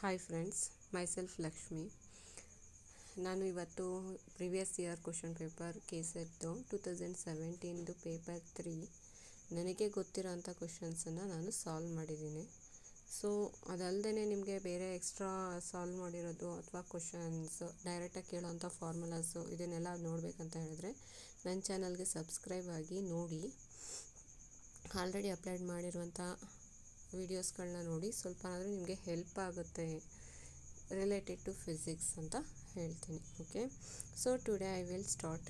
Hi friends, myself Lakshmi. ನಾನು ಇವತ್ತು previous year question paper ಕೆಸೆಟ್ದು 2017 ಪೇಪರ್ 3 ನನಗೆ ಗೊತ್ತಿರೋಂಥ ಕ್ವಶನ್ಸನ್ನು ನಾನು ಸಾಲ್ವ್ ಮಾಡಿದ್ದೀನಿ. ಸೊ ಅದಲ್ಲದೆ ನಿಮಗೆ ಬೇರೆ ಎಕ್ಸ್ಟ್ರಾ ಸಾಲ್ವ್ ಮಾಡಿರೋದು ಅಥವಾ ಕ್ವಶನ್ಸ್ ಡೈರೆಕ್ಟಾಗಿ ಕೇಳೋವಂಥ ಫಾರ್ಮುಲಾಸು ಇದನ್ನೆಲ್ಲ ನೋಡಬೇಕಂತ ಹೇಳಿದ್ರೆ ನನ್ನ ಚಾನಲ್ಗೆ ಸಬ್ಸ್ಕ್ರೈಬ್ ಆಗಿ ನೋಡಿ. ಆಲ್ರೆಡಿ ಅಪ್ಲೋಡ್ ಮಾಡಿರುವಂಥ ವೀಡಿಯೋಸ್ಗಳನ್ನ ನೋಡಿ, ಸ್ವಲ್ಪ ಆದರೂ ನಿಮಗೆ ಹೆಲ್ಪ್ ಆಗುತ್ತೆ ರಿಲೇಟೆಡ್ ಟು ಫಿಸಿಕ್ಸ್ ಅಂತ ಹೇಳ್ತೀನಿ. Okay, so today I will start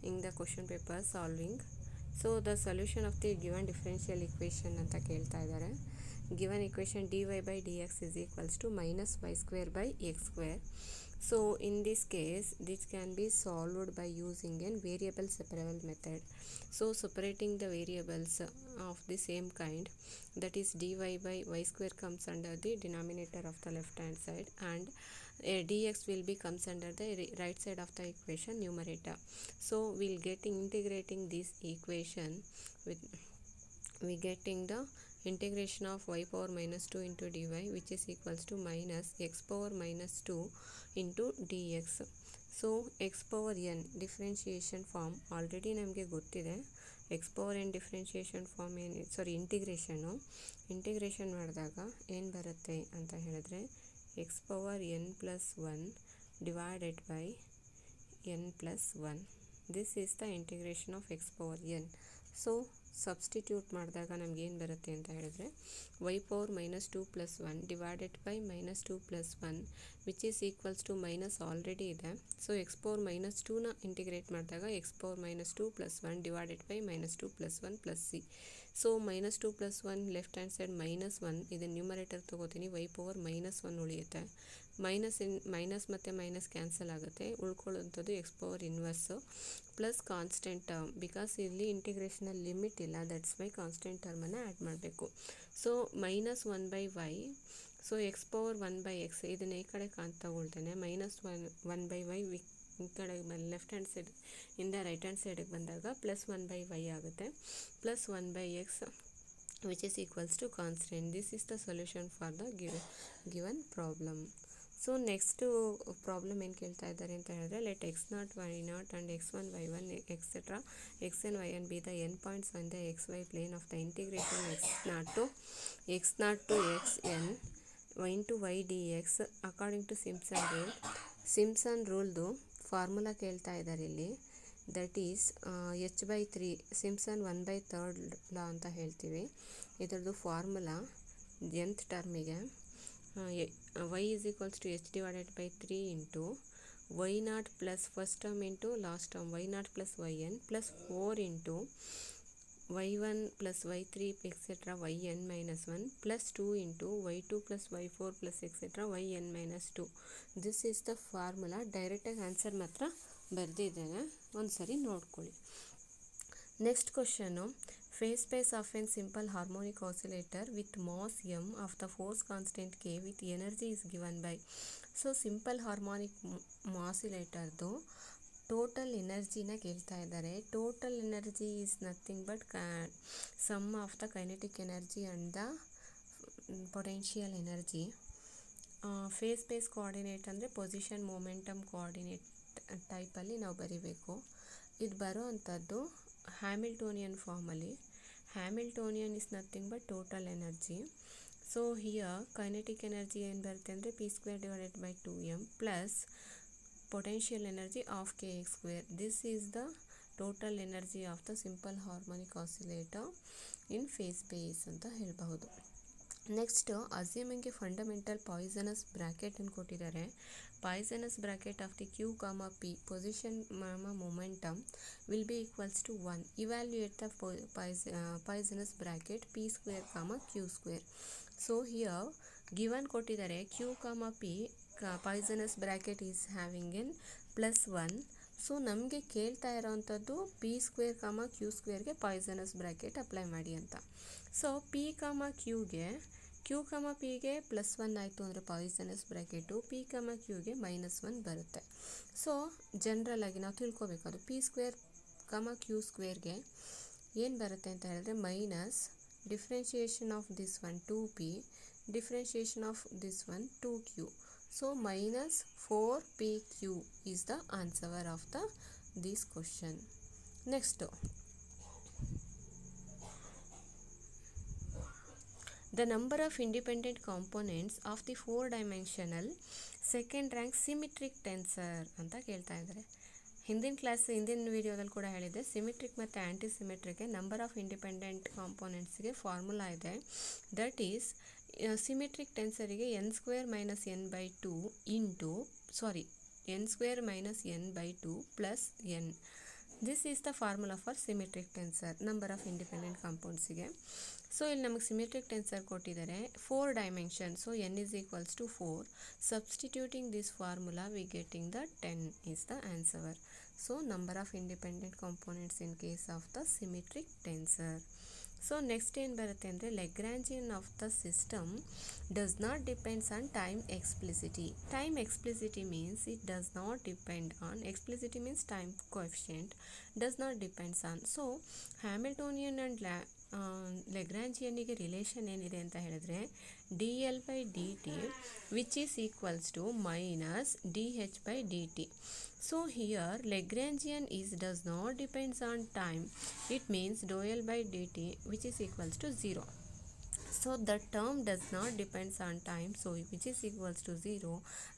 in the question paper solving. So the solution of the given differential equation ಅಂತ ಕೇಳ್ತಾ ಇದ್ದಾರೆ. Given equation dy by dx is equals to minus y square by x square. So in this case this can be solved by using a variable separable method. So separating the variables of the same kind, that is dy by y square comes under the denominator of the left hand side and dx will be comes under the right side of the equation numerator. So we'll getting integrating this equation with we getting the integration of y power minus 2 into dy, which is equals to minus x power minus 2 into dx. So x power n differentiation form already ನಮಗೆ ಗೊತ್ತಿದೆ. x power n differentiation form integration ಮಾಡಿದಾಗ ಏನು ಬರುತ್ತೆ ಅಂತ ಹೇಳಿದ್ರೆ x power n plus 1 divided by n plus 1. This is the integration of x power n. So substitute ಮಾಡಿದಾಗ ನಮ್ಗೆ ಏನು ಬರುತ್ತೆ ಅಂತ ಹೇಳಿದ್ರೆ y power minus 2 plus 1 divided by minus 2 plus 1 which is equals to minus already ಇದೆ. So x power minus 2ನ integrate ಮಾಡಿದಾಗ x power minus 2 plus 1 divided by minus 2 plus 1 plus c. So minus 2 plus 1 left hand side minus 1 ಇದನ್ನು numerator ತೊಗೋತೀನಿ, y power minus 1 ಉಳಿಯುತ್ತೆ. Minus ಮತ್ತು minus cancel ಆಗುತ್ತೆ, ಉಳ್ಕೊಳ್ಳೋಂಥದ್ದು x power inverse plus constant term. Because ಇಲ್ಲಿ ಇಂಟಿಗ್ರೇಷನಲ್ಲಿ limit ಇಲ್ಲ, that's why constant ಟರ್ಮನ್ನು add ಮಾಡಬೇಕು. So minus 1/y, so x power 1/x ಇದನ್ನು ಈ ಕಡೆ ತಗೊಳ್ತೇನೆ. ಮೈನಸ್ 1/y ಈ ಕಡೆ ಲೆಫ್ಟ್ ಹ್ಯಾಂಡ್ ಸೈಡ್ ಇಂದ ರೈಟ್ ಹ್ಯಾಂಡ್ ಸೈಡಿಗೆ ಬಂದಾಗ ಪ್ಲಸ್ 1/y ಆಗುತ್ತೆ, plus 1/x which is equals to constant. This is the solution for the given problem. So next problem ಏನು ಕೇಳ್ತಾ ಇದ್ದಾರೆ ಅಂತ ಹೇಳಿದ್ರೆ let x0 y0 and x1 y1 etcetera xn yn be the n points on the xy plane of the integration x0 to xn into y dx according to Simpson ರೂಲ್ದು formula ಕೇಳ್ತಾ ಇದ್ದಾರೆ ಇಲ್ಲಿ. That is h/3 Simpson 1/3 ಲಾ ಅಂತ ಹೇಳ್ತೀವಿ. ಇದರದ್ದು formula nth ಟರ್ಮಿಗೆ y is equals to h divided by 3 into y0 plus first term into last term y0 plus yn plus 4 into y1 plus y3 etc. yn minus 1 plus 2 into y2 plus y4 plus etc. yn minus 2. This is the formula. ಡೈರೆಕ್ಟಾಗಿ answer ಮಾತ್ರ ಬರೆದಿದ್ದೇನೆ, ಒಂದ್ಸರಿ ನೋಡ್ಕೊಳ್ಳಿ. Next question, phase space of a simple harmonic oscillator with mass m of the force constant k with energy is given by. So simple harmonic ಆಸಿಲೇಟರ್ದು total ಎನರ್ಜಿನ ಕೇಳ್ತಾ ಇದ್ದಾರೆ. Total energy is nothing but sum of the kinetic energy and the potential energy. Phase space coordinate ಅಂದರೆ position momentum coordinate ಟೈಪಲ್ಲಿ ನಾವು ಬರೀಬೇಕು. ಇದು ಬರೋ ಅಂಥದ್ದು ಹ್ಯಾಮಿಲ್ಟೋನಿಯನ್ ಫಾರ್ಮಲ್ಲಿ. Hamiltonian is nothing but total energy. So here kinetic energy ಏನು ಬರುತ್ತೆ ಅಂದರೆ p² divided by 2m plus potential energy of kx². This is the total energy of the simple harmonic oscillator in face space ಅಂತ ಹೇಳಬಹುದು. Next assuming A fundamental poisonous bracket ಅನ್ನು ಕೊಟ್ಟಿದ್ದಾರೆ. Poisonous bracket of the q, p position momentum will be equals to 1. Evaluate the Poisson's bracket p², q². So here given ಕೊಟ್ಟಿದ್ದಾರೆ q, p Poisson's bracket is having in +1. So ನಮಗೆ ಕೇಳ್ತಾ ಇರೋವಂಥದ್ದು p², q²ಗೆ poisonous bracket apply ಮಾಡಿ ಅಂತ. So p, qಗೆ q, pಗೆ +1 ಆಯಿತು ಅಂದರೆ poisonous bracket, p, qಗೆ -1 ಬರುತ್ತೆ. So general ಆಗಿ ನಾವು ತಿಳ್ಕೊಬೇಕು, ಅದು p², q²ಗೆ ಏನು ಬರುತ್ತೆ ಅಂತ ಹೇಳಿದ್ರೆ minus differentiation of this one 2p differentiation of this one 2q. So minus 4pq is the answer of this question. Next, the number of independent components of the 4-dimensional second rank symmetric tensor ಅಂತ ಕೇಳ್ತಾ ಇದ್ದಾರೆ. ಹಿಂದಿನ ವಿಡಿಯೋದಲ್ಲಿ ಕೂಡ ಹೇಳಿದೆ, symmetric ಮತ್ತು anti ಸಿಮೆಟ್ರಿಕ್ಗೆ number of independent ಕಾಂಪೋನೆಂಟ್ಸ್ಗೆ ಫಾರ್ಮುಲಾ ಇದೆ. ದಟ್ ಈಸ್ ಸಿಮೆಟ್ರಿಕ್ ಟೆನ್ಸರಿಗೆ n² - n/2 n² - n/2 plus n. This is the formula for symmetric tensor, number of independent ಕಾಂಪೌಂಡ್ಸಿಗೆ. ಸೊ ಇಲ್ಲಿ ನಮಗೆ ಸಿಮೆಟ್ರಿಕ್ ಟೆನ್ಸರ್ ಕೊಟ್ಟಿದ್ದಾರೆ 4 dimension. So n is equals to 4. Substituting this formula we getting the 10 is the answer. So number of independent components in case of the symmetric tensor. So next ಏನು ಬರುತ್ತೆ ಅಂದರೆ Lagrangian of the system does not depends on time explicity. Time explicity means it does not depend on, explicity means time coefficient, does not depends on. So Hamiltonian and ಲೆಗ್ರಾಂಜಿಯನ್ನಿಗೆ relation ಏನಿದೆ ಅಂತ ಹೇಳಿದ್ರೆ dl/dt which is equals to minus dh/dt. So here Lagrangian does not depends on time. It means del/dt which is equals to 0. So the term does not depends on time, so which is equals to 0.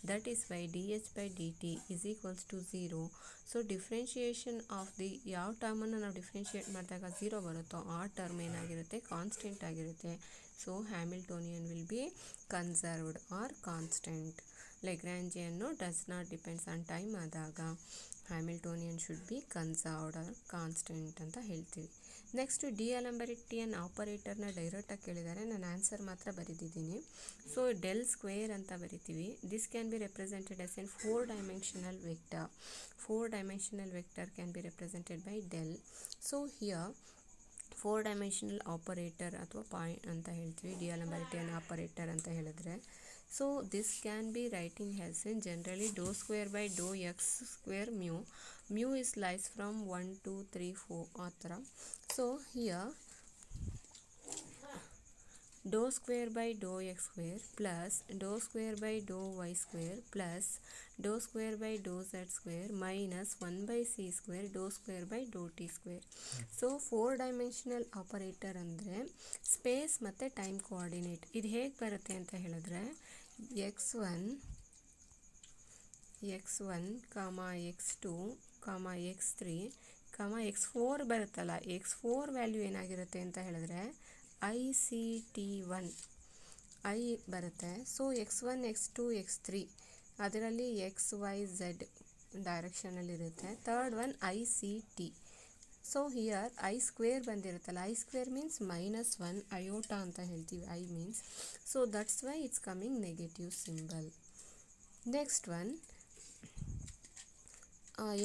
That is why dh/dt is equals to 0. So differentiation of the ಯಾವ ಟರ್ಮನ್ನು ನಾವು differentiate ಮಾಡಿದಾಗ 0 ಬರುತ್ತೋ ಆ term ಏನಾಗಿರುತ್ತೆ, constant ಆಗಿರುತ್ತೆ. So Hamiltonian will be conserved or constant. ಲೆಗ್ರಾಂಜಿಯನ್ನು does not depends on time ಆದಾಗ Hamiltonian should be conserved or constant ಅಂತ ಹೇಳ್ತೀವಿ. ನೆಕ್ಸ್ಟು ಡಿಅಲೆಂಬರ್ಟಿಯನ್ ಆಪರೇಟರ್ನ ಡೈರೆಕ್ಟಾಗಿ ಕೇಳಿದ್ದಾರೆ, ನಾನು ಆನ್ಸರ್ ಮಾತ್ರ ಬರೆದಿದ್ದೀನಿ. ಸೊ ಡೆಲ್ ಸ್ಕ್ವೇರ್ ಅಂತ ಬರಿತೀವಿ. This can be represented as an 4-dimensional vector. 4-dimensional vector can be represented by del. So here 4-dimensional operator ಅಥವಾ ಪಾಯಿಂಟ್ ಅಂತ ಹೇಳ್ತೀವಿ, ಡಿಅಲೆಂಬರ್ಟಿಯನ್ ಆಪರೇಟರ್ ಅಂತ ಹೇಳಿದ್ರೆ. So this can be writing as in generally ∂2 by ∂x² mu is lies from 1 2 3 4 ಆ ಥರ. So here ∂² by ∂x² plus ∂² by ∂y² plus ∂² by ∂z² minus 1/c² ∂² by ∂t². So 4-dimensional operator ಅಂದರೆ space ಮತ್ತು time coordinate. ಇದು ಹೇಗೆ ಬರುತ್ತೆ ಅಂತ ಹೇಳಿದ್ರೆ x1, x2, x3, x4 ಬರುತ್ತಲ್ಲ, x4 ವ್ಯಾಲ್ಯೂ ಏನಾಗಿರುತ್ತೆ ಅಂತ ಹೇಳಿದ್ರೆ ICT1 I ಬರುತ್ತೆ. ಸೊ x1, x2, x3 ಅದರಲ್ಲಿ XYZ ಡೈರೆಕ್ಷನಲ್ಲಿರುತ್ತೆ. Third one ICT. So here I² ಬಂದಿರುತ್ತಲ್ಲ, I² ಮೀನ್ಸ್ -1 ಅಯೋಟಾ ಅಂತ ಹೇಳ್ತೀವಿ, I means. So that's why it's coming negative symbol. Next one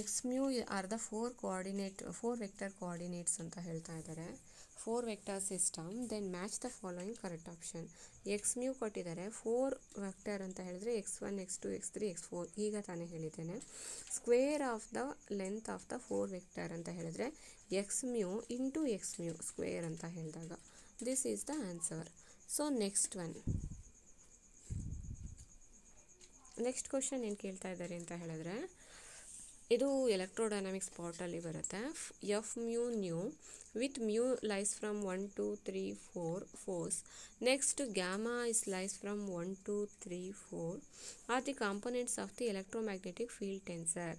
x mu are the 4 vector coordinates ಅಂತ ಹೇಳ್ತಾ ಇದ್ದಾರೆ. 4 vector system, then match the following correct option. X mu ಕೊಟ್ಟಿದ್ದಾರೆ 4 vector ಅಂತ ಹೇಳಿದ್ರೆ x1, x2, x3, x4 ಈಗ ತಾನೇ ಹೇಳಿದ್ದೇನೆ. Square of the length of the 4 vector ಅಂತ ಹೇಳಿದ್ರೆ x mu into x mu square ಅಂತ ಹೇಳಿದಾಗ this is the answer. So next question ಏನು ಕೇಳ್ತಾ ಇದ್ದಾರೆ ಅಂತ ಹೇಳಿದ್ರೆ, ಇದು ಎಲೆಕ್ಟ್ರೋಡೈನಾಮಿಕ್ಸ್ ಪಾರ್ಟಲ್ಲಿ ಬರುತ್ತೆ. F mu nu with mu lies from 1 2 3 4 force. Next gamma is lies from 1 2 3 4 are the components of the electromagnetic field tensor.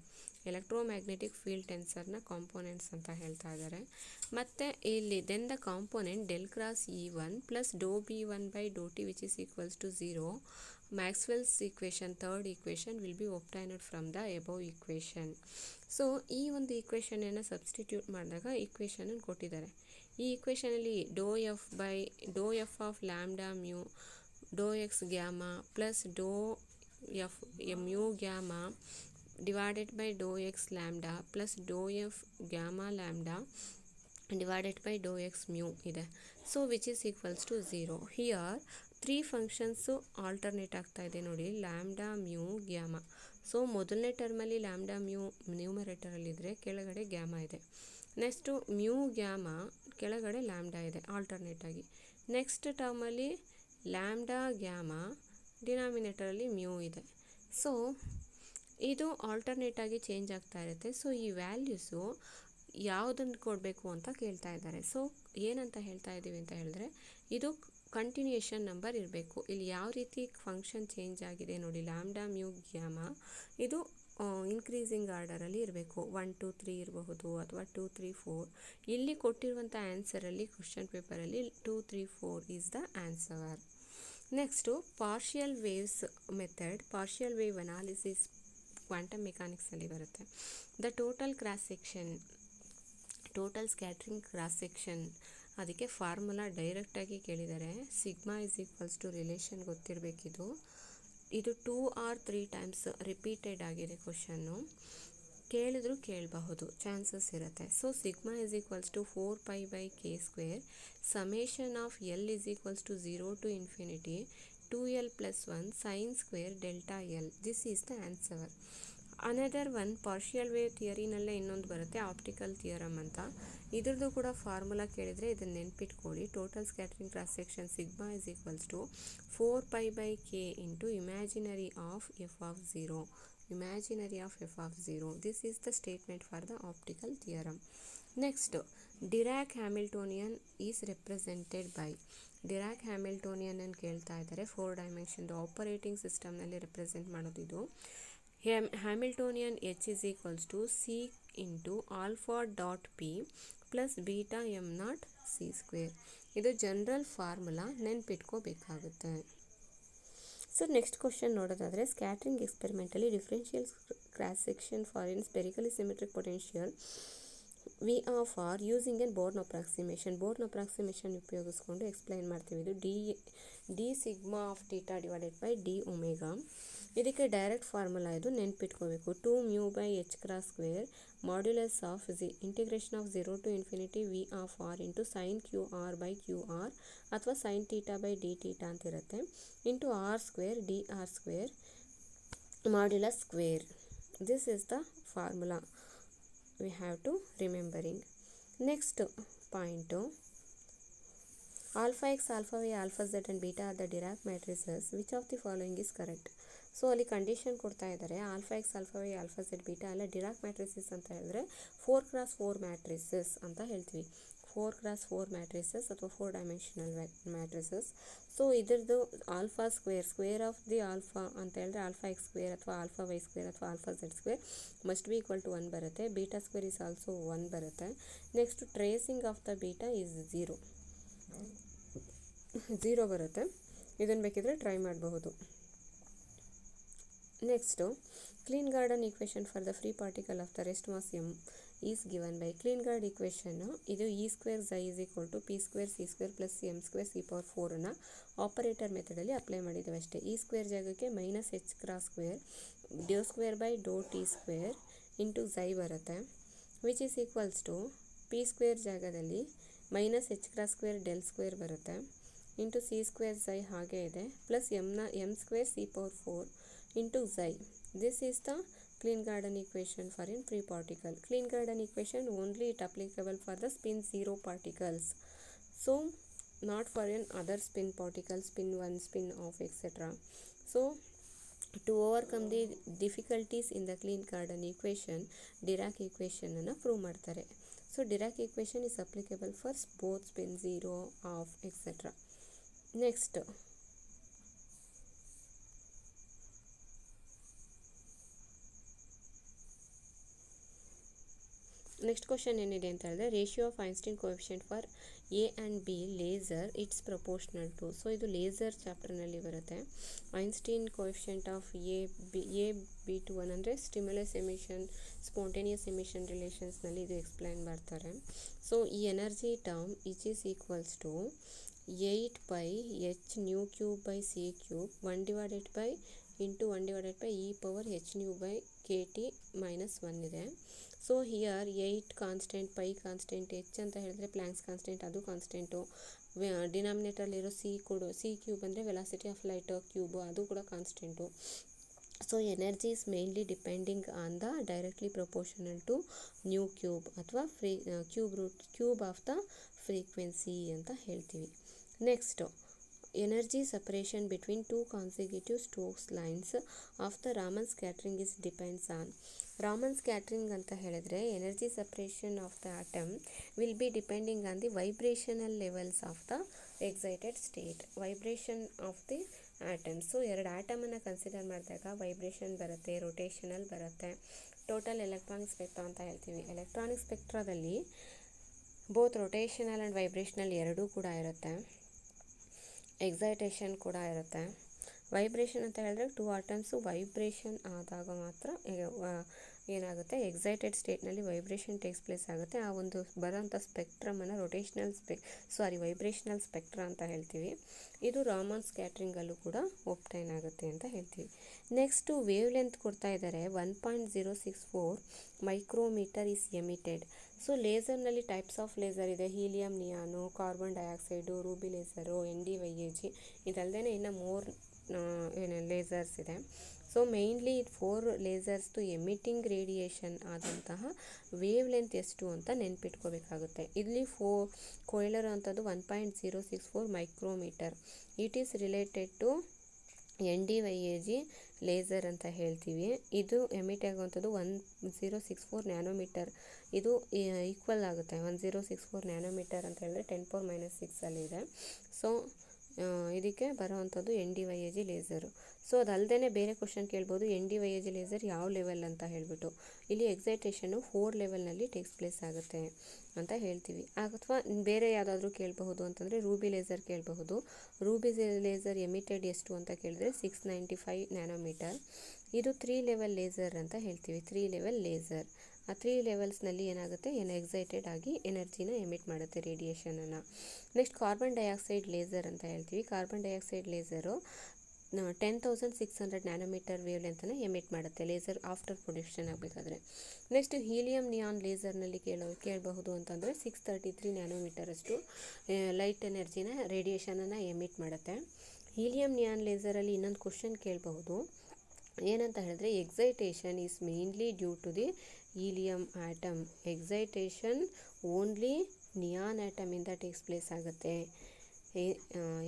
Electromagnetic field ಟೆನ್ಸರ್ನ components ಅಂತ ಹೇಳ್ತಾ ಇದ್ದಾರೆ. ಮತ್ತು ಇಲ್ಲಿ then the component del cross E1 plus ∂B1/∂t which is equals to 0. Maxwell's equation, third equation will be obtained from the above equation. So ಈ ಒಂದು ಈಕ್ವೇಷನನ್ನು substitute ಮಾಡಿದಾಗ ಈಕ್ವೇಷನನ್ನು ಕೊಟ್ಟಿದ್ದಾರೆ. ಈ ಈಕ್ವೇಷನಲ್ಲಿ ∂f of lambda mu ∂x gamma plus ∂f mu gamma divided by ∂x lambda plus ∂f gamma lambda divided by ∂x mu ಇದೆ. So which is equals to 0. Here 3 functions alternate ಆಗ್ತಾ ಇದೆ ನೋಡಿ, lambda mu gamma. So ಮೊದಲನೇ ಟರ್ಮಲ್ಲಿ lambda mu ನ್ಯೂಮರೇಟರಲ್ಲಿದ್ದರೆ ಕೆಳಗಡೆ gamma ಇದೆ. Next mu gamma ಕೆಳಗಡೆ lambda ಇದೆ alternate ಆಗಿ. ನೆಕ್ಸ್ಟ್ ಟರ್ಮಲ್ಲಿ ಲ್ಯಾಂಬ್ಡಾ ಗ್ಯಾಮಾ, ಡಿನಾಮಿನೇಟರಲ್ಲಿ ಮ್ಯೂ ಇದೆ. ಸೊ ಇದು ಆಲ್ಟರ್ನೇಟ್ ಆಗಿ ಚೇಂಜ್ ಆಗ್ತಾ ಇರುತ್ತೆ. ಸೊ ಈ ವ್ಯಾಲ್ಯೂಸು ಯಾವುದನ್ನು ಕೊಡಬೇಕು ಅಂತ ಕೇಳ್ತಾ ಇದ್ದಾರೆ. ಸೊ ಏನಂತ ಹೇಳ್ತಾ ಇದ್ದೀವಿ ಅಂತ ಹೇಳಿದ್ರೆ, ಇದು ಕಂಟಿನ್ಯೂಯೇಷನ್ ನಂಬರ್ ಇರಬೇಕು. ಇಲ್ಲಿ ಯಾವ ರೀತಿ ಫಂಕ್ಷನ್ ಚೇಂಜ್ ಆಗಿದೆ ನೋಡಿ, ಲ್ಯಾಂಬ್ಡಾ ಮ್ಯೂ ಗ್ಯಾಮಾ ಇದು ಇನ್ಕ್ರೀಸಿಂಗ್ ಆರ್ಡರಲ್ಲಿ ಇರಬೇಕು. 1 2 3 ಇರಬಹುದು ಅಥವಾ 2 3 4. ಇಲ್ಲಿ ಕೊಟ್ಟಿರುವಂಥ ಆನ್ಸರಲ್ಲಿ ಕ್ವಶನ್ ಪೇಪರಲ್ಲಿ 2 3 4 is the answer. Next partial waves method, partial wave analysis quantum ಮೆಕ್ಯಾನಿಕ್ಸಲ್ಲಿ ಬರುತ್ತೆ. The total cross section, total scattering cross section, ಅದಕ್ಕೆ ಫಾರ್ಮುಲಾ ಡೈರೆಕ್ಟಾಗಿ ಕೇಳಿದ್ದಾರೆ. Sigma is equals to relation ಗೊತ್ತಿರಬೇಕಿದು. ಇದು 2 or 3 ಟೈಮ್ಸ್ ರಿಪೀಟೆಡ್ ಆಗಿದೆ ಕ್ವಶನ್ನು, ಕೇಳಿದ್ರು ಕೇಳಬಹುದು, ಚಾನ್ಸಸ್ ಇರುತ್ತೆ. So sigma is equals to 4π/k² summation of L is equals to 0 to infinity 2l + 1 sin square delta l. This is the answer. Another one partial wave ಥಿಯರಿನಲ್ಲೇ ಇನ್ನೊಂದು ಬರುತ್ತೆ, optical theorem ಅಂತ. ಇದ್ರದ್ದು ಕೂಡ formula ಕೇಳಿದರೆ ಇದನ್ನು ನೆನ್ಪಿಟ್ಕೊಳ್ಳಿ. Total scattering cross section sigma is equals to 4π/k into imaginary of f of 0. Imaginary of f of 0. This is the statement for the optical theorem. Next, Dirac Hamiltonian is represented by. Dirac Hamiltonian ಅನ್ನು ಕೇಳ್ತಾ ಇದ್ದಾರೆ. 4 ಡೈಮೆನ್ಷನ್ದು operating ಸಿಸ್ಟಮ್ನಲ್ಲಿ represent ಮಾಡೋದಿದು. Hamiltonian H is equals to C into alpha dot P plus beta m0 c². ಇದು general formula, ನೆನ್ಪಿಟ್ಕೋಬೇಕಾಗುತ್ತೆ. So next question ನೋಡೋದಾದರೆ, scattering ಎಕ್ಸ್ಪೆರಿಮೆಂಟಲ್ಲಿ differential cross section for in spherically symmetric potential V of r using an Born approximation. Born approximation ಉಪಯೋಗಿಸ್ಕೊಂಡು explain ಮಾಡ್ತೀವಿ. ಇದು d sigma of theta divided by d omega. ಇದಕ್ಕೆ direct formula ಇದು, ನೆನ್ಪಿಟ್ಕೋಬೇಕು. 2μ/h² modulus of integration of 0 to infinity V of r into sine QR/QR ಅಥವಾ sine θ/dθ ಅಂತ ಇರುತ್ತೆ, into r² dr² modulus square. This is the formula we have to remembering. Next point, alpha x, alpha y, alpha z and beta are the Dirac matrices. Which of the following is correct? So ಅಲ್ಲಿ condition ಕೊಡ್ತಾ ಇದ್ದಾರೆ. Alpha x, alpha y, alpha z, beta ಎಲ್ಲ Dirac matrices ಅಂತ ಹೇಳಿದ್ರೆ 4x4 matrices ಅಂತ ಹೇಳ್ತೀವಿ. 4x4 matrices ಅಥವಾ 4 dimensional matrices. So ಇದರದ್ದು alpha square of the alpha ಅಂತ ಹೇಳಿದ್ರೆ ಆಲ್ಫಾ x² ಅಥವಾ ಆಲ್ಫಾ y² ಅಥವಾ alpha z² must be equal to 1 ಬರುತ್ತೆ. ಬೀಟಾ ಸ್ಕ್ವೇರ್ ಈಸ್ ಆಲ್ಸೋ 1 ಬರುತ್ತೆ. Next tracing of the beta is 0 ಬರುತ್ತೆ. ಇದನ್ನು ಬೇಕಿದ್ರೆ ಟ್ರೈ ಮಾಡಬಹುದು. Next, Klein Gordon equation for the free particle of the rest mass m is given by. Klein Gordon ಈಕ್ವೇಷನ್ನು ಇದು E² xi is equal to p² c² plus m² c⁴ ಅನ್ನು operator ಮೆಥಡಲ್ಲಿ apply ಮಾಡಿದ್ದೇವೆ ಅಷ್ಟೇ. E² ಜಾಗಕ್ಕೆ -h² ∂² into xi ಬರುತ್ತೆ, which is equals to p² ಜಾಗದಲ್ಲಿ -h² ∇² ಬರುತ್ತೆ into c² xi ಹಾಗೆ ಇದೆ, plus m² c⁴ into xi. This is the clean Gardner equation for in free particle. Clean Gardner equation only it applicable for the spin 0 particles. So not for an other spin particles, spin 1, spin off, etc. So to overcome the difficulties in the clean Gardner equation, Dirac equation ಅನ್ನು prove ಮಾಡ್ತಾರೆ. So Dirac equation is applicable for both spin 0, off, etc. Next, next question ಏನಿದೆ ಅಂತ ಹೇಳಿದ್ರೆ, ratio of Einstein coefficient for A and B laser it's proportional to. So ಇದು laser ಚಾಪ್ಟರ್ನಲ್ಲಿ ಬರುತ್ತೆ. ಐನ್ಸ್ಟೈನ್ ಕೋಎಫಿಷಿಯಂಟ್ ಆಫ್ ಎ B2 ಅಂದರೆ ಸ್ಟಿಮ್ಯುಲಸ್ ಎಮಿಷನ್, ಸ್ಪಾಂಟೇನಿಯಸ್ ಎಮಿಷನ್ ರಿಲೇಷನ್ಸ್ನಲ್ಲಿ ಇದು ಎಕ್ಸ್ಪ್ಲೈನ್ ಮಾಡ್ತಾರೆ. ಸೊ ಈ energy term which is equals to 8πh⁴/c³ 1/(e⁻hν/kT-1) ಇದೆ. So here 8 constant, pi constant, H ಅಂತ ಹೇಳಿದ್ರೆ ಪ್ಲ್ಯಾಂಕ್ಸ್ ಕಾನ್ಸ್ಟೆಂಟ್, ಅದು ಕಾನ್ಸ್ಟೆಂಟು. ಡಿನಾಮಿನೇಟರ್ಲಿರೋ c³ ಅಂದರೆ ವೆಲಾಸಿಟಿ ಆಫ್ ಲೈಟ್ ಕ್ಯೂಬು, ಅದು ಕೂಡ constant. So energy is mainly depending on the directly proportional to nu cube ಅಥವಾ cube of the frequency ಅಂತ ಹೇಳ್ತೀವಿ. Next energy separation between two consecutive Stokes lines of the Raman scattering is depends on. Raman scattering ಅಂತ ಹೇಳಿದ್ರೆ energy separation of the atom will be depending on the vibrational levels of the excited state. Vibration of the atom. So ಎರಡು ಆಟಮನ್ನು consider ಮಾಡಿದಾಗ vibration ಬರುತ್ತೆ, rotational ಬರುತ್ತೆ, total electronic spectra ಅಂತ ಹೇಳ್ತೀವಿ. Electronic ಸ್ಪೆಕ್ಟ್ರಾದಲ್ಲಿ ಬೋತ್ ರೊಟೇಷನಲ್ ಆ್ಯಂಡ್ ವೈಬ್ರೇಷನಲ್ ಎರಡೂ ಕೂಡ ಇರುತ್ತೆ, ಎಕ್ಸೈಟೇಷನ್ ಕೂಡ ಇರುತ್ತೆ. ವೈಬ್ರೇಷನ್ ಅಂತ ಹೇಳಿದ್ರೆ ಟು ಆಟಮ್ಸು ವೈಬ್ರೇಷನ್ ಆದಾಗ ಮಾತ್ರ ಏನಾಗುತ್ತೆ, ಎಕ್ಸೈಟೆಡ್ ಸ್ಟೇಟ್ನಲ್ಲಿ ವೈಬ್ರೇಷನ್ ಟೇಕ್ಸ್ ಪ್ಲೇಸ್ ಆಗುತ್ತೆ. ಆ ಒಂದು ಬರೋಂಥ ಸ್ಪೆಕ್ಟ್ರಮನ್ನು ವೈಬ್ರೇಷನಲ್ ಸ್ಪೆಕ್ಟ್ರಾ ಅಂತ ಹೇಳ್ತೀವಿ. ಇದು ರಾಮನ್ ಸ್ಕ್ಯಾಟ್ರಿಂಗಲ್ಲೂ ಕೂಡ ಒಪ್ಟೈನ್ ಆಗುತ್ತೆ ಅಂತ ಹೇಳ್ತೀವಿ. ನೆಕ್ಸ್ಟು ವೇವ್ ಲೆಂತ್ ಕೊಡ್ತಾ ಇದ್ದಾರೆ 1.064 ಮೈಕ್ರೋಮೀಟರ್ ಇಸ್ ಎಮಿಟೆಡ್. ಸೊ ಲೇಸರ್ನಲ್ಲಿ ಟೈಪ್ಸ್ ಆಫ್ ಲೇಸರ್ ಇದೆ, helium neon, carbon dioxide, ruby laser, ND-YAG. ಇದಲ್ಲದೆ ಇನ್ನು ಲೇಸರ್ಸ್ ಇದೆ. ಸೊ ಮೇಯ್ನ್ಲಿ 4 ಲೇಸರ್ಸ್ದು ಎಮಿಟಿಂಗ್ ರೇಡಿಯೇಷನ್ ಆದಂತಹ ವೇವ್ ಲೆಂತ್ ಎಷ್ಟು ಅಂತ ನೆನ್ಪಿಟ್ಕೋಬೇಕಾಗುತ್ತೆ. ಇಲ್ಲಿ ಕೊಯ್ಲರ್ ಅಂಥದ್ದು 1.064 micrometre. It is related to ND-YAG laser ಅಂತ ಹೇಳ್ತೀವಿ. ಇದು ಎಮಿಟ್ ಆಗುವಂಥದ್ದು 1064 ನ್ಯಾನೋಮೀಟರ್. ಇದು ಈಕ್ವಲ್ ಆಗುತ್ತೆ 1064 ನ್ಯಾನೋಮೀಟರ್ ಅಂತ ಹೇಳಿದ್ರೆ 10⁻⁻6 ಅಲ್ಲಿದೆ. ಸೊ ಇದಕ್ಕೆ ಬರೋವಂಥದ್ದು ND-YAG ಲೇಸರು. ಸೊ ಅದಲ್ಲದೆ ಬೇರೆ ಕ್ವಶನ್ ಕೇಳ್ಬೋದು, ND-YAG ಲೇಸರ್ ಯಾವ ಲೆವೆಲ್ ಅಂತ ಹೇಳಿಬಿಟ್ಟು. ಇಲ್ಲಿ ಎಕ್ಸೈಟೇಷನ್ನು 4 ಲೆವೆಲ್ನಲ್ಲಿ ಟೇಕ್ಸ್ ಪ್ಲೇಸ್ ಆಗುತ್ತೆ ಅಂತ ಹೇಳ್ತೀವಿ. ಅಥವಾ ಬೇರೆ ಯಾವುದಾದ್ರೂ ಕೇಳಬಹುದು ಅಂತಂದರೆ ರೂಬಿ ಲೇಸರ್ ಕೇಳಬಹುದು. ರೂಬಿ ಲೇಸರ್ ಎಮಿಟೆಡ್ ಎಷ್ಟು ಅಂತ ಕೇಳಿದ್ರೆ 695 ನ್ಯಾನೋಮೀಟರ್. ಇದು 3 ಲೆವೆಲ್ ಲೇಸರ್ ಅಂತ ಹೇಳ್ತೀವಿ. 3 ಲೆವೆಲ್ ಲೇಸರ್. ಆ 3 ಲೆವೆಲ್ಸ್ನಲ್ಲಿ ಏನಾಗುತ್ತೆ, ಎಕ್ಸೈಟೆಡ್ ಆಗಿ ಎನರ್ಜಿನ ಎಮಿಟ್ ಮಾಡುತ್ತೆ, ರೇಡಿಯೇಷನನ್ನು. ನೆಕ್ಸ್ಟ್ ಕಾರ್ಬನ್ ಡೈಆಕ್ಸೈಡ್ ಲೇಸರ್ ಅಂತ ಹೇಳ್ತೀವಿ. Carbon dioxide laser 10,600 nanometre wave ಲೆಂತನ್ನು ಎಮಿಟ್ ಮಾಡುತ್ತೆ ಲೇಸರ್ ಆಫ್ಟರ್ ಪ್ರೊಡಕ್ಷನ್ ಆಗಬೇಕಾದ್ರೆ. ನೆಕ್ಸ್ಟ್ ಹೀಲಿಯಂ ನಿಯಾನ್ ಲೇಸರ್ನಲ್ಲಿ ಕೇಳಬಹುದು ಅಂತಂದರೆ 633 ನ್ಯಾನೋಮೀಟರಷ್ಟು ಲೈಟ್ ಎನರ್ಜಿನ ರೇಡಿಯೇಷನನ್ನು ಎಮಿಟ್ ಮಾಡುತ್ತೆ. ಹೀಲಿಯಂ ನಿಯಾನ್ ಲೇಸರಲ್ಲಿ ಇನ್ನೊಂದು ಕ್ವಶನ್ ಕೇಳಬಹುದು, ಏನಂತ ಹೇಳಿದ್ರೆ excitation is mainly due to the helium atom. Excitation only neon ಆಟಮಿಂದ ಟೇಕ್ಸ್ ಪ್ಲೇಸ್ ಆಗುತ್ತೆ.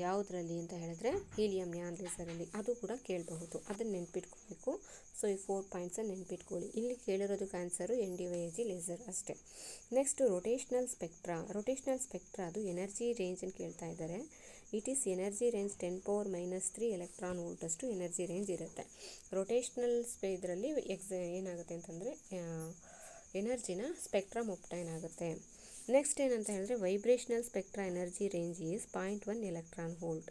ಯಾವುದರಲ್ಲಿ ಅಂತ ಹೇಳಿದ್ರೆ ಹೀಲಿಯಂ ನಿಯಾನ್ ಲೇಸರಲ್ಲಿ. ಅದು ಕೂಡ ಕೇಳಬಹುದು, ಅದನ್ನು ನೆನ್ಪಿಟ್ಕೋಬೇಕು. ಸೊ ಈ 4 ಪಾಯಿಂಟ್ಸನ್ನು ನೆನ್ಪಿಟ್ಕೊಳ್ಳಿ. ಇಲ್ಲಿ ಕೇಳಿರೋದಕ್ಕೆ ಆನ್ಸರು ND-YAG ಲೇಸರ್ ಅಷ್ಟೇ. Next rotational spectra. Rotational spectra ಅದು ಎನರ್ಜಿ ರೇಂಜನ್ನು ಕೇಳ್ತಾ ಇದ್ದಾರೆ. It is energy range 10⁻³ electron volt ಅಷ್ಟು ಎನರ್ಜಿ ರೇಂಜ್ ಇರುತ್ತೆ. ರೊಟೇಷ್ನಲ್ ಇದರಲ್ಲಿ ಏನಾಗುತ್ತೆ ಅಂತಂದರೆ ಎನರ್ಜಿನ ಸ್ಪೆಕ್ಟ್ರಮ್ ಒಪ್ಟೈನ್ ಆಗುತ್ತೆ. ನೆಕ್ಸ್ಟ್ ಏನಂತ ಹೇಳಿದ್ರೆ vibrational spectra energy range is 0.1 electron volt.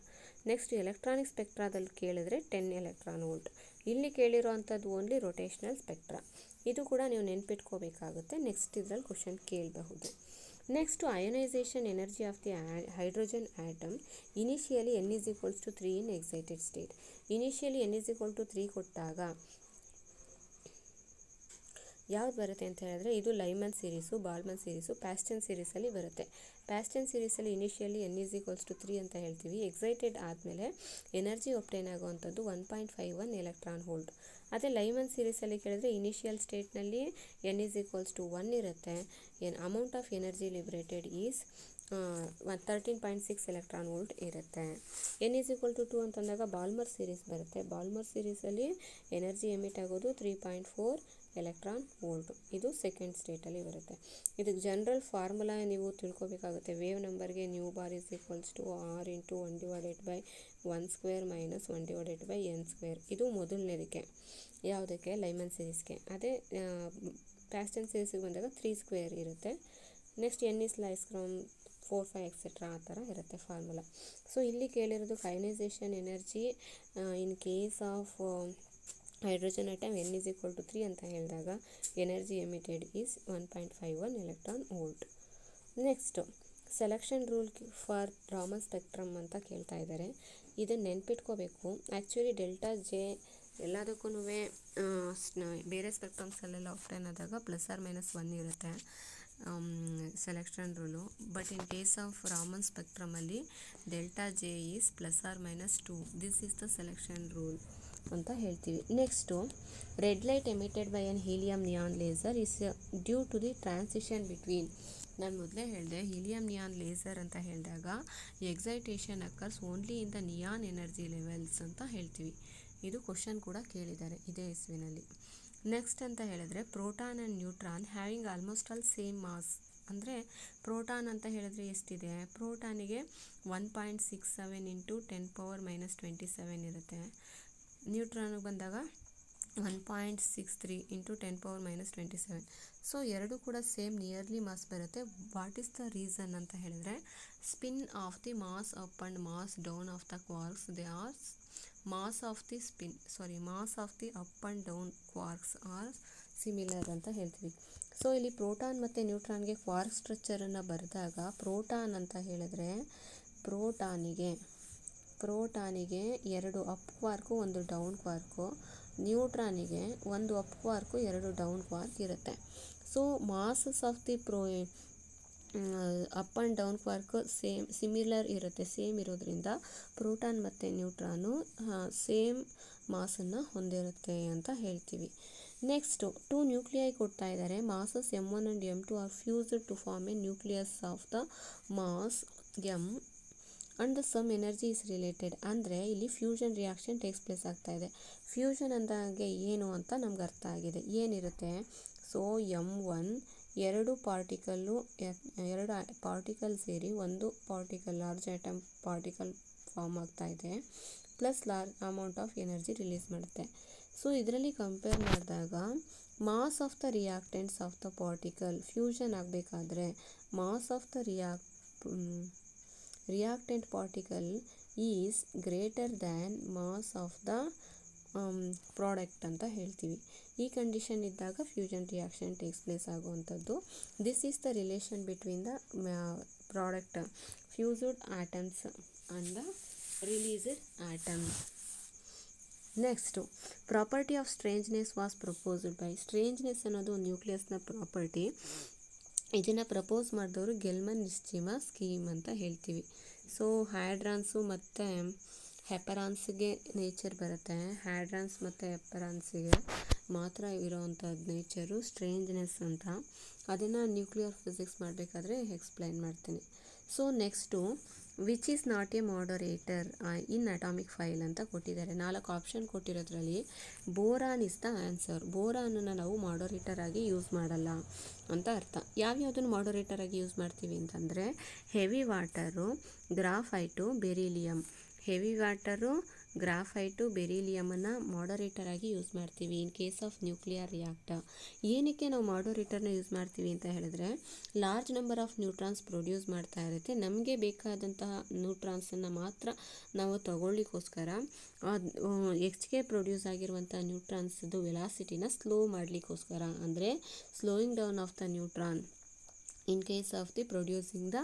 Next electronic ಸ್ಪೆಕ್ಟ್ರಾದಲ್ಲಿ ಕೇಳಿದ್ರೆ 10 ಎಲೆಕ್ಟ್ರಾನ್ ವೋಲ್ಟ್. ಇಲ್ಲಿ ಕೇಳಿರೋ ಅಂಥದ್ದು ಓನ್ಲಿ ರೊಟೇಷ್ನಲ್ ಸ್ಪೆಕ್ಟ್ರಾ. ಇದು ಕೂಡ ನೀವು ನೆನ್ಪಿಟ್ಕೋಬೇಕಾಗುತ್ತೆ. ನೆಕ್ಸ್ಟ್ ಇದರಲ್ಲಿ ಕ್ವಶನ್ ಕೇಳಬಹುದು. Next ionisation energy of the hydrogen atom. Initially n=3 in excited state. Initially n=3 ಕೊಟ್ಟಾಗ ಯಾವ್ದು ಬರುತ್ತೆ ಅಂತ ಹೇಳಿದ್ರೆ ಇದು ಲೈಮನ್ ಸೀರೀಸು, ಬಾಲ್ಮನ್ ಸೀರೀಸು, ಪ್ಯಾಸ್ಟನ್ ಸೀರೀಸಲ್ಲಿ ಬರುತ್ತೆ. ಪ್ಯಾಸ್ಟನ್ ಸೀರೀಸಲ್ಲಿ ಇನಿಷಿಯಲಿ n=3 ಅಂತ ಹೇಳ್ತೀವಿ. ಎಕ್ಸೈಟೆಡ್ ಆದಮೇಲೆ ಎನರ್ಜಿ ಒಪ್ಟೈನ್ ಆಗುವಂಥದ್ದು 1.51 ಎಲೆಕ್ಟ್ರಾನ್ ವೋಲ್ಟ್. ಅದೇ ಲೈಮನ್ ಸೀರೀಸಲ್ಲಿ ಕೇಳಿದ್ರೆ ಇನಿಷಿಯಲ್ ಸ್ಟೇಟ್ನಲ್ಲಿ n=1 ಇರುತ್ತೆ. Amount of energy liberated is 13.6 electron volt ಇರುತ್ತೆ. n=2 ಅಂತಂದಾಗ ಬಾಲ್ಮರ್ ಸೀರೀಸ್ ಬರುತ್ತೆ. ಬಾಲ್ಮರ್ ಸೀರೀಸಲ್ಲಿ ಎನರ್ಜಿ ಎಮಿಟ್ ಆಗೋದು 3.4 ಎಲೆಕ್ಟ್ರಾನ್ ವೋಲ್ಟ್. ಇದು ಸೆಕೆಂಡ್ ಸ್ಟೇಟಲ್ಲಿ ಬರುತ್ತೆ. ಇದಕ್ಕೆ ಜನರಲ್ ಫಾರ್ಮುಲಾ ನೀವು ತಿಳ್ಕೊಬೇಕಾಗುತ್ತೆ. ವೇವ್ ನಂಬರ್ಗೆ ನ್ಯೂ ಬಾರ್ R × 1/1² - 1/n². ಇದು ಮೊದಲನೇದಕ್ಕೆ, ಯಾವುದಕ್ಕೆ, ಲೈಮನ್ ಸೀರೀಸ್ಗೆ. ಅದೇ ಪ್ಯಾಸ್ಟನ್ ಸೀರೀಸ್ಗೆ ಬಂದಾಗ 3² ಇರುತ್ತೆ. ನೆಕ್ಸ್ಟ್ n=4, 5 ಎಕ್ಸೆಟ್ರಾ ಆ ಥರ ಇರುತ್ತೆ ಫಾರ್ಮುಲಾ. ಸೊ ಇಲ್ಲಿ ಕೇಳಿರೋದು ionisation energy in case of hydrogen atom n=3 ಅಂತ ಹೇಳಿದಾಗ energy emitted is 1.51 electron volt. Next selection rule for Raman spectrum ಅಂತ ಕೇಳ್ತಾ ಇದ್ದಾರೆ. ಇದನ್ನು ನೆನ್ಪಿಟ್ಕೋಬೇಕು. ಆ್ಯಕ್ಚುಲಿ ΔJ ಎಲ್ಲದಕ್ಕೂ ಬೇರೆ ಸ್ಪೆಕ್ಟ್ರಮ್ಸಲ್ಲೆಲ್ಲ ಆಪ್ಟೈನ್ ಆದಾಗ +or-1 ಇರುತ್ತೆ selection rule. But in case of Raman ಸ್ಪೆಕ್ಟ್ರಮಲ್ಲಿ ΔJ is +or-2. This is the selection rule ಅಂತ ಹೇಳ್ತೀವಿ. Next red light emitted by an helium neon laser is due to the transition between. ನಾನು ಮೊದಲೇ ಹೇಳಿದೆ helium neon laser ಅಂತ ಹೇಳಿದಾಗ excitation occurs only in the neon energy levels ಅಂತ ಹೇಳ್ತೀವಿ. ಇದು ಕ್ವಶನ್ ಕೂಡ ಕೇಳಿದ್ದಾರೆ ಇದೇ ಇಸ್ವಿನಲ್ಲಿ. ನೆಕ್ಸ್ಟ್ ಅಂತ ಹೇಳಿದ್ರೆ proton and neutron having almost all same mass. ಅಂದರೆ ಪ್ರೋಟಾನ್ ಅಂತ ಹೇಳಿದ್ರೆ ಎಷ್ಟಿದೆ, ಪ್ರೋಟಾನಿಗೆ 1.67 ಇಂಟು 10⁻⁻27 ಇರುತ್ತೆ. ನ್ಯೂಟ್ರಾನಿಗೆ ಬಂದಾಗ 1.63 ಇಂಟು 10⁻⁻27. ಸೊ ಎರಡು ಕೂಡ ಸೇಮ್ ನಿಯರ್ಲಿ ಮಾಸ್ ಬರುತ್ತೆ. ವಾಟ್ ಈಸ್ ದ ರೀಸನ್ ಅಂತ ಹೇಳಿದ್ರೆ spin of the mass up and mass down of the quarks they are mass of the up and down quarks are similar ಅಂತ ಹೇಳ್ತೀವಿ. So ಇಲ್ಲಿ proton ಮತ್ತು ನ್ಯೂಟ್ರಾನ್ಗೆ Quark ಸ್ಟ್ರಕ್ಚರನ್ನು ಬರೆದಾಗ proton ಅಂತ ಹೇಳಿದ್ರೆ ಪ್ರೋಟಾನಿಗೆ 2 ಅಪ್ ಕ್ವಾರ್ಕು 1 ಡೌನ್ ಕ್ವಾರ್ಕು, ನ್ಯೂಟ್ರಾನಿಗೆ 1 ಅಪ್ ಕ್ವಾರ್ಕು 2 ಡೌನ್ ಕ್ವಾರ್ಕ್ ಇರುತ್ತೆ. So masses of the up and down quark similar ಇರುತ್ತೆ. ಸೇಮ್ ಇರೋದ್ರಿಂದ ಪ್ರೋಟಾನ್ ಮತ್ತು ನ್ಯೂಟ್ರಾನು ಸೇಮ್ ಮಾಸನ್ನು ಹೊಂದಿರುತ್ತೆ ಅಂತ ಹೇಳ್ತೀವಿ. ನೆಕ್ಸ್ಟು 2 ನ್ಯೂಕ್ಲಿಯೈ ಕೊಡ್ತಾ ಇದ್ದಾರೆ. Masses M1 and M2 are fused to form a nucleus of the mass M and the sum energy is related. ಅಂದರೆ ಇಲ್ಲಿ ಫ್ಯೂಷನ್ ರಿಯಾಕ್ಷನ್ ಟೇಕ್ಸ್ ಪ್ಲೇಸ್ ಆಗ್ತಾ ಇದೆ. ಫ್ಯೂಷನ್ ಅಂದಾಗೆ ಏನು ಅಂತ ನಮ್ಗೆ ಅರ್ಥ ಆಗಿದೆ. ಏನಿರುತ್ತೆ, ಸೊ M1 2 ಪಾರ್ಟಿಕಲ್ ಸೇರಿ ಒಂದು particle large atom particle form ಆಗ್ತಾ ಇದೆ, plus large amount of energy release ಮಾಡುತ್ತೆ. ಸೊ ಇದರಲ್ಲಿ ಕಂಪೇರ್ ಮಾಡಿದಾಗ mass of the reactants of the particle fusion ಆಗಬೇಕಾದ್ರೆ mass of the reactant particle is greater than mass of the product ಅಂತ ಹೇಳ್ತೀವಿ. ಈ condition ಇದ್ದಾಗ ಫ್ಯೂಷನ್ ರಿಯಾಕ್ಷನ್ ಟೇಕ್ಸ್ ಪ್ಲೇಸ್ ಆಗುವಂಥದ್ದು. This is the relation between the product fused atoms and the released atom. Next property of ಸ್ಟ್ರೇಂಜ್ನೆಸ್ was proposed by. Strangeness ಅನ್ನೋದು ನ್ಯೂಕ್ಲಿಯಸ್ನ property. ಇದನ್ನು propose ಮಾಡಿದವರು ಗೆಲ್ಮನ್ ನಿಶ್ಚಿಮ scheme ಅಂತ ಹೇಳ್ತೀವಿ. ಸೊ ಹ್ಯಾಡ್ರಾನ್ಸು ಮತ್ತು ಹೆಪರಾನ್ಸ್ಗೆ ನೇಚರ್ ಬರುತ್ತೆ. ಹ್ಯಾಡ್ರಾನ್ಸ್ ಮತ್ತು ಹೆಪರಾನ್ಸಿಗೆ ಮಾತ್ರ ಇರೋವಂಥದ್ದು ನೇಚರು ಸ್ಟ್ರೇಂಜ್ನೆಸ್ ಅಂತ. ಅದನ್ನು ನ್ಯೂಕ್ಲಿಯರ್ ಫಿಸಿಕ್ಸ್ ಮಾಡಬೇಕಾದ್ರೆ ಎಕ್ಸ್ಪ್ಲೈನ್ ಮಾಡ್ತೀನಿ. So next which is not a moderator in atomic pile ಅಂತ ಕೊಟ್ಟಿದ್ದಾರೆ. 4 ಆಪ್ಷನ್ ಕೊಟ್ಟಿರೋದ್ರಲ್ಲಿ ಬೋರಾನ್ ಇಸ್ ದ ಆನ್ಸರ್. ಬೋರಾನನ್ನು ನಾವು ಮಾಡರೇಟರ್ ಆಗಿ ಯೂಸ್ ಮಾಡಲ್ಲ ಅಂತ ಅರ್ಥ. ಯಾವ್ಯಾವುದನ್ನು ಮಾಡರೇಟರ್ ಆಗಿ ಯೂಸ್ ಮಾಡ್ತೀವಿ ಅಂತಂದರೆ heavy water, graphite, beryllium. Heavy water, graphite, ಬೆರಿಲಿಯಮನ್ನು ಮಾಡರೇಟರ್ ಆಗಿ ಯೂಸ್ ಮಾಡ್ತೀವಿ in case of nuclear reactor. ಏನಕ್ಕೆ ನಾವು ಮಾಡರೇಟರ್ನ ಯೂಸ್ ಮಾಡ್ತೀವಿ ಅಂತ ಹೇಳಿದ್ರೆ large number of neutrons produce ಮಾಡ್ತಾ ಇರುತ್ತೆ. ನಮಗೆ ಬೇಕಾದಂತಹ ನ್ಯೂಟ್ರಾನ್ಸನ್ನು ಮಾತ್ರ ನಾವು ತಗೊಳ್ಳಿಕ್ಕೋಸ್ಕರ ಹೆಚ್ಚಿಗೆ ಪ್ರೊಡ್ಯೂಸ್ ಆಗಿರುವಂಥ ನ್ಯೂಟ್ರಾನ್ಸ್ದು ವೆಲಾಸಿಟಿನ ಸ್ಲೋ ಮಾಡಲಿಕ್ಕೋಸ್ಕರ, ಅಂದರೆ slowing down of the neutron in case of the producing the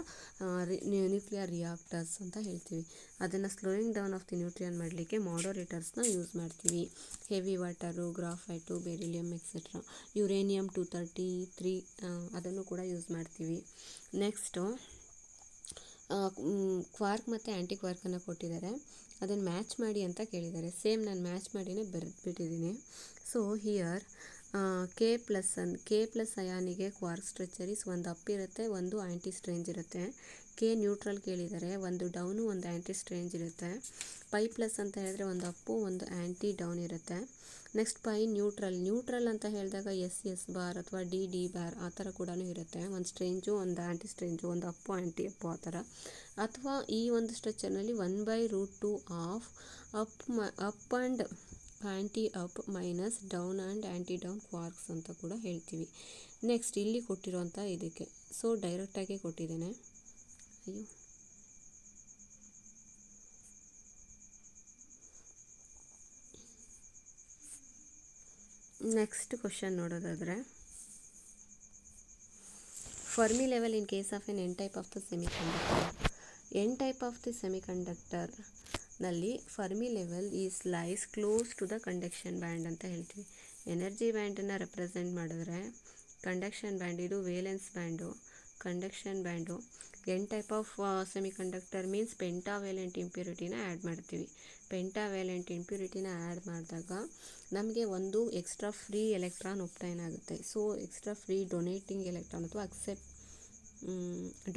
nuclear reactors ಅಂತ ಹೇಳ್ತೀವಿ. ಅದನ್ನು slowing down of the neutron ಮಾಡಲಿಕ್ಕೆ ಮಾಡರೇಟರ್ಸ್ನ ಯೂಸ್ ಮಾಡ್ತೀವಿ. Heavy water, graphite, beryllium et cetera. Uranium 233 ಅದನ್ನು ಕೂಡ ಯೂಸ್ ಮಾಡ್ತೀವಿ. ನೆಕ್ಸ್ಟು ಕ್ವಾರ್ಕ್ ಮತ್ತು ಆ್ಯಂಟಿ ಕ್ವಾರ್ಕನ್ನು ಕೊಟ್ಟಿದ್ದಾರೆ. ಅದನ್ನು ಮ್ಯಾಚ್ ಮಾಡಿ ಅಂತ ಕೇಳಿದ್ದಾರೆ. ಸೇಮ್ ನಾನು ಮ್ಯಾಚ್ ಮಾಡಿನೇ ಬರೆದ್ಬಿಟ್ಟಿದ್ದೀನಿ. ಸೊ ಹಿಯರ್ ಕೆ ಪ್ಲಸ್ ಅಯಾನಿಗೆ ಕ್ವಾರ್ಕ್ ಸ್ಟ್ರಕ್ಚರ್ ಇಸ್ ಒಂದು ಅಪ್ ಇರುತ್ತೆ, ಒಂದು ಆ್ಯಂಟಿ ಸ್ಟ್ರೇಂಜ್ ಇರುತ್ತೆ. ಕೆ ನ್ಯೂಟ್ರಲ್ ಕೇಳಿದರೆ ಒಂದು ಡೌನು ಒಂದು ಆ್ಯಂಟಿ ಸ್ಟ್ರೇಂಜ್ ಇರುತ್ತೆ. ಪೈ ಪ್ಲಸ್ ಅಂತ ಹೇಳಿದ್ರೆ ಒಂದು ಅಪ್ಪು ಒಂದು ಆ್ಯಂಟಿ ಡೌನ್ ಇರುತ್ತೆ. ನೆಕ್ಸ್ಟ್ ಪೈ ನ್ಯೂಟ್ರಲ್ ಅಂತ ಹೇಳಿದಾಗ ಎಸ್ ಬಾರ್ ಅಥವಾ ಡಿ ಬಾರ್ ಆ ಥರ ಕೂಡ ಇರುತ್ತೆ. ಒಂದು ಸ್ಟ್ರೇಂಜು ಒಂದು ಆ್ಯಂಟಿ ಸ್ಟ್ರೇಂಜು, ಒಂದು ಅಪ್ಪು ಆ್ಯಂಟಿ ಅಪ್ಪು ಆ ಥರ. ಅಥವಾ ಈ ಒಂದು ಸ್ಟ್ರಕ್ಚರ್ನಲ್ಲಿ 1/√2 of up and anti up minus down and anti down quarks ಅಂತ ಕೂಡ ಹೇಳ್ತೀವಿ. ನೆಕ್ಸ್ಟ್ ಇಲ್ಲಿ ಕೊಟ್ಟಿರೋಂಥ ಇದಕ್ಕೆ ಸೊ ಡೈರೆಕ್ಟಾಗಿ ಕೊಟ್ಟಿದ್ದೇನೆ. ನೆಕ್ಸ್ಟ್ ಕ್ವಶನ್ ನೋಡೋದಾದರೆ Fermi level in case of N type of the semiconductor. Type of the semiconductor ನಲ್ಲಿ Fermi level is lies close to the conduction band ಅಂತ ಹೇಳ್ತೀವಿ. ಎನರ್ಜಿ ಬ್ಯಾಂಡನ್ನು ರೆಪ್ರೆಸೆಂಟ್ ಮಾಡಿದ್ರೆ ಕಂಡಕ್ಷನ್ ಬ್ಯಾಂಡ್, ಇದು valence band, conduction band. Type of semiconductor means pentavalent ಇಂಪ್ಯೂರಿಟಿನ add ಮಾಡ್ತೀವಿ. Pentavalent ಇಂಪ್ಯೂರಿಟಿನ add ಮಾಡಿದಾಗ ನಮಗೆ ಒಂದು ಎಕ್ಸ್ಟ್ರಾ ಫ್ರೀ ಎಲೆಕ್ಟ್ರಾನ್ ಒಪ್ಟೈನ್ ಆಗುತ್ತೆ. So extra free donating electron ಅಥವಾ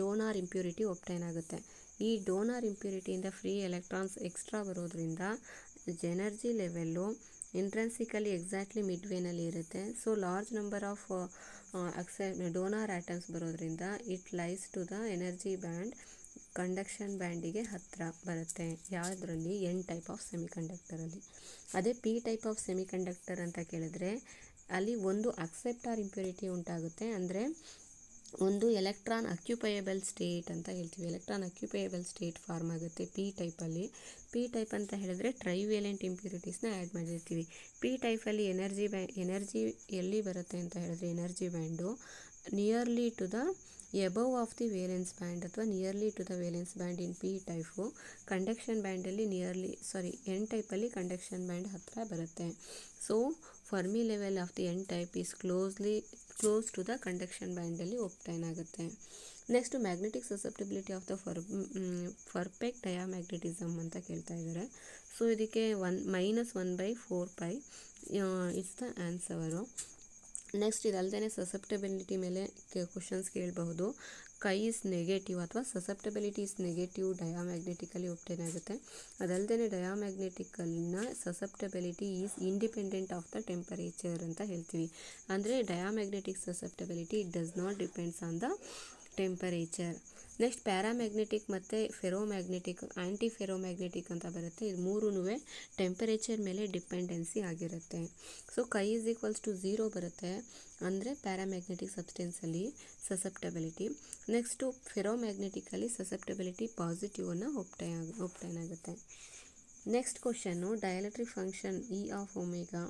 ಡೋನಾರ್ ಇಂಪ್ಯೂರಿಟಿ ಒಬ್ಟೈನ್ ಆಗುತ್ತೆ. ಈ ಡೋನಾರ್ ಇಂಪ್ಯೂರಿಟಿಯಿಂದ ಫ್ರೀ ಎಲೆಕ್ಟ್ರಾನ್ಸ್ ಎಕ್ಸ್ಟ್ರಾ ಬರೋದ್ರಿಂದ ಎನರ್ಜಿ ಲೆವೆಲ್ಲು ಇಂಟ್ರೆನ್ಸಿಕಲಿ ಎಕ್ಸಾಕ್ಟ್ಲಿ ಮಿಡ್ವೇನಲ್ಲಿ ಇರುತ್ತೆ. So large number of donor atoms ಬರೋದ್ರಿಂದ it lies to the energy band, conduction ಬ್ಯಾಂಡಿಗೆ ಹತ್ತಿರ ಬರುತ್ತೆ. ಯಾವುದರಲ್ಲಿ? ಎನ್ ಟೈಪ್ ಆಫ್ ಸೆಮಿಕಂಡಕ್ಟರಲ್ಲಿ. ಅದೇ ಪಿ ಟೈಪ್ ಆಫ್ ಸೆಮಿಕಂಡಕ್ಟರ್ ಅಂತ ಕೇಳಿದ್ರೆ ಅಲ್ಲಿ ಒಂದು ಅಕ್ಸೆಪ್ಟಾರ್ ಇಂಪ್ಯೂರಿಟಿ ಉಂಟಾಗುತ್ತೆ. ಅಂದರೆ ಒಂದು ಎಲೆಕ್ಟ್ರಾನ್ ಅಕ್ಯುಪಯಬಲ್ ಸ್ಟೇಟ್ ಅಂತ ಹೇಳ್ತೀವಿ. ಎಲೆಕ್ಟ್ರಾನ್ ಅಕ್ಯುಪಯಬಲ್ ಸ್ಟೇಟ್ ಫಾರ್ಮ್ ಆಗುತ್ತೆ ಪಿ ಟೈಪಲ್ಲಿ. ಪಿ ಟೈಪ್ ಅಂತ ಹೇಳಿದ್ರೆ ಟ್ರೈವೇಲೆಂಟ್ ಇಂಪ್ಯೂರಿಟೀಸ್ನ ಆ್ಯಡ್ ಮಾಡಿರ್ತೀವಿ. ಪಿ ಟೈಪಲ್ಲಿ ಎನರ್ಜಿ ಎಲ್ಲಿ ಬರುತ್ತೆ ಅಂತ ಹೇಳಿದ್ರೆ energy band nearly to the above of the valence band ಅಥವಾ nearly to the valence band in P type. Conduction ಬ್ಯಾಂಡಲ್ಲಿ ಎನ್ ಟೈಪಲ್ಲಿ ಕಂಡಕ್ಷನ್ ಬ್ಯಾಂಡ್ ಹತ್ತಿರ ಬರುತ್ತೆ. So Fermi level of the N type is close to the conduction ಬ್ಯಾಂಡಲ್ಲಿ obtain ಆಗುತ್ತೆ. Next magnetic susceptibility of the perfect diamagnetism ಅಂತ ಕೇಳ್ತಾ ಇದ್ದಾರೆ. So ಇದಕ್ಕೆ -1/4π ಇಟ್ಸ್ ದ ಆನ್ಸರು. ನೆಕ್ಸ್ಟ್ ಇದಲ್ಲದೆ ಸಸೆಪ್ಟಬಿಲಿಟಿ ಮೇಲೆ ಕ್ವಶನ್ಸ್ ಕೇಳಬಹುದು. ಕೈ ಇಸ್ ನೆಗೆಟಿವ್ ಅಥವಾ susceptibility is negative diamagnetically obtain ಆಗುತ್ತೆ. ಅದಲ್ಲದೆ ಡಯಾಮ್ಯಾಗ್ನೆಟಿಕಲ್ನ susceptibility is independent of the temperature ಅಂತ ಹೇಳ್ತೀವಿ. ಅಂದರೆ diamagnetic susceptibility it does not depends on the temperature. Next paramagnetic ಮತ್ತು ಫೆರೋಮ್ಯಾಗ್ನೆಟಿಕ್, ಆ್ಯಂಟಿ ಫೆರೋಮ್ಯಾಗ್ನೆಟಿಕ್ ಅಂತ ಬರುತ್ತೆ. ಇದು ಮೂರೂ ಟೆಂಪರೇಚರ್ ಮೇಲೆ ಡಿಪೆಂಡೆನ್ಸಿ ಆಗಿರುತ್ತೆ. ಸೊ ಕೈ ಇಸ್ ಈಕ್ವಲ್ಸ್ ಟು 0 ಬರುತ್ತೆ ಅಂದರೆ ಪ್ಯಾರಾಮ್ಯಾಗ್ನೆಟಿಕ್ ಸಬ್ಸ್ಟೆನ್ಸಲ್ಲಿ ಸಸೆಪ್ಟಬಿಲಿಟಿ. ನೆಕ್ಸ್ಟು ಫೆರೋಮ್ಯಾಗ್ನೆಟಿಕಲ್ಲಿ ಸಸೆಪ್ಟಬಿಲಿಟಿ ಪಾಸಿಟಿವನ್ನು ಒಬ್ಟೈನ್ ಆಗುತ್ತೆ. Next question dielectric function E of omega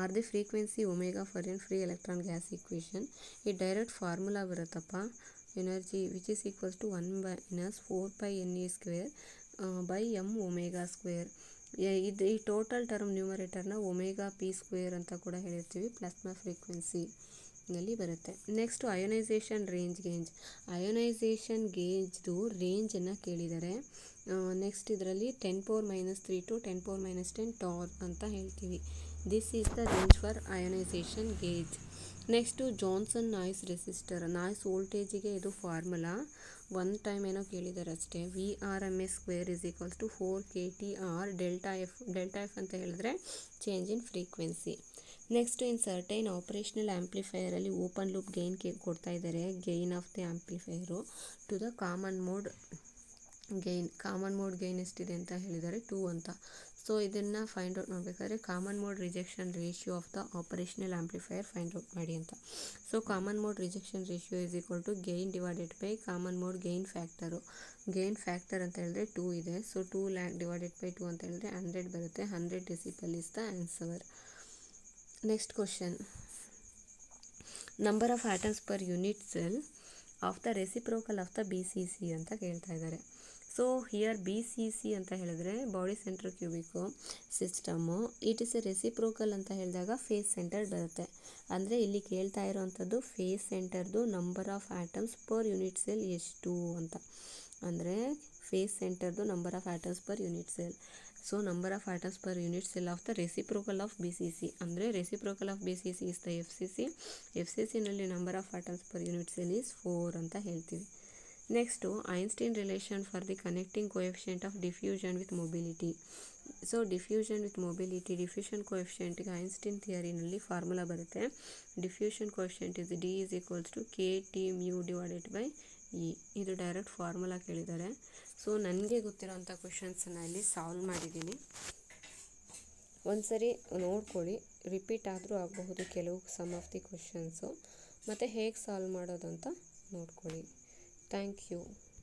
or the frequency omega for an free electron gas equation. ಈ ಡೈರೆಕ್ಟ್ ಫಾರ್ಮುಲಾ ಬರುತ್ತಪ್ಪ. Energy which is equals to 1 - 4πNe² by m omega square. ಈ total term ನ್ಯೂಮರೇಟರ್ನ omega p² ಅಂತ ಕೂಡ ಹೇಳಿರ್ತೀವಿ. Plasma ಫ್ರೀಕ್ವೆನ್ಸಿನಲ್ಲಿ ಬರುತ್ತೆ. Next ionisation ಗೇಜ್ದು ರೇಂಜನ್ನು ಕೇಳಿದ್ದಾರೆ. Next ಇದರಲ್ಲಿ 10⁻³ to 10⁻10 torr ಅಂತ ಹೇಳ್ತೀವಿ. This is the range for ionisation gauge. Next Johnson noise resistor, noise ವೋಲ್ಟೇಜಿಗೆ ಇದು ಫಾರ್ಮುಲಾ. ಒನ್ ಟೈಮ್ ಏನೋ ಕೇಳಿದ್ದಾರೆ ಅಷ್ಟೇ. VRMS² is equals to 4kTr delta F ಅಂತ ಹೇಳಿದ್ರೆ change in frequency. Next in certain operational ಆ್ಯಂಪ್ಲಿಫೈಯರಲ್ಲಿ ಓಪನ್ ಲೂಪ್ ಗೈನ್ ಕೊಡ್ತಾ ಇದ್ದಾರೆ. Gain of the amplifier to the common mode gain ಎಷ್ಟಿದೆ ಅಂತ ಹೇಳಿದ್ದಾರೆ 2 ಅಂತ. ಸೊ ಇದನ್ನು ಫೈಂಡ್ ಔಟ್ ಮಾಡಬೇಕಾದ್ರೆ common mode rejection ratio of the operational amplifier find out ಮಾಡಿ ಅಂತ. So common mode rejection ratio is equal to gain divided by common mode gain factor ಅಂತ ಹೇಳಿದ್ರೆ 2 ಇದೆ. ಸೊ 2 ಡಿವೈಡೆಡ್ ಬೈ 2 ಅಂತ ಹೇಳಿದ್ರೆ 100 ಬರುತ್ತೆ. 100 decibel is the answer. Next question, number of atoms per unit cell of the reciprocal of the BCC ಅಂತ ಕೇಳ್ತಾ ಇದ್ದಾರೆ. So here BCC ಅಂತ ಹೇಳಿದ್ರೆ body centre cubic system. It is a reciprocal ಅಂತ ಹೇಳಿದಾಗ ಫೇಸ್ ಸೆಂಟರ್ ಬರುತ್ತೆ. ಅಂದರೆ ಇಲ್ಲಿ ಕೇಳ್ತಾ ಇರೋವಂಥದ್ದು ಫೇಸ್ ಸೆಂಟರ್ದು number of atoms per unit cell ಎಷ್ಟು ಅಂತ. ಅಂದರೆ ಫೇಸ್ ಸೆಂಟರ್ದು number of atoms per unit cell. So number of atoms per unit cell of the reciprocal of BCC. ಅಂದರೆ reciprocal of BCC is the FCCನಲ್ಲಿ number of atoms per unit cell is 4 ಅಂತ ಹೇಳ್ತೀವಿ. Next Einstein relation for the connecting coefficient of diffusion with mobility. So diffusion ಕೋಎಫಿಷಿಯೆಂಟ್ಗೆ Einstein ಥಿಯರಿನಲ್ಲಿ formula ಬರುತ್ತೆ. Diffusion coefficient is D is equals to KTμ divided by E. ಇದು direct formula ಕೇಳಿದ್ದಾರೆ. So ನನಗೆ ಗೊತ್ತಿರೋಂಥ ಕ್ವಶನ್ಸನ್ನು ಇಲ್ಲಿ ಸಾಲ್ವ್ ಮಾಡಿದ್ದೀನಿ. ಒಂದ್ಸರಿ ನೋಡ್ಕೊಳ್ಳಿ, ರಿಪೀಟ್ ಆದರೂ ಆಗಬಹುದು ಕೆಲವು ಸಮ್ ಆಫ್ ದಿ ಕ್ವಶನ್ಸು. ಮತ್ತು ಹೇಗೆ ಸಾಲ್ವ್ ಮಾಡೋದು ಅಂತ ನೋಡ್ಕೊಳ್ಳಿ. Thank you.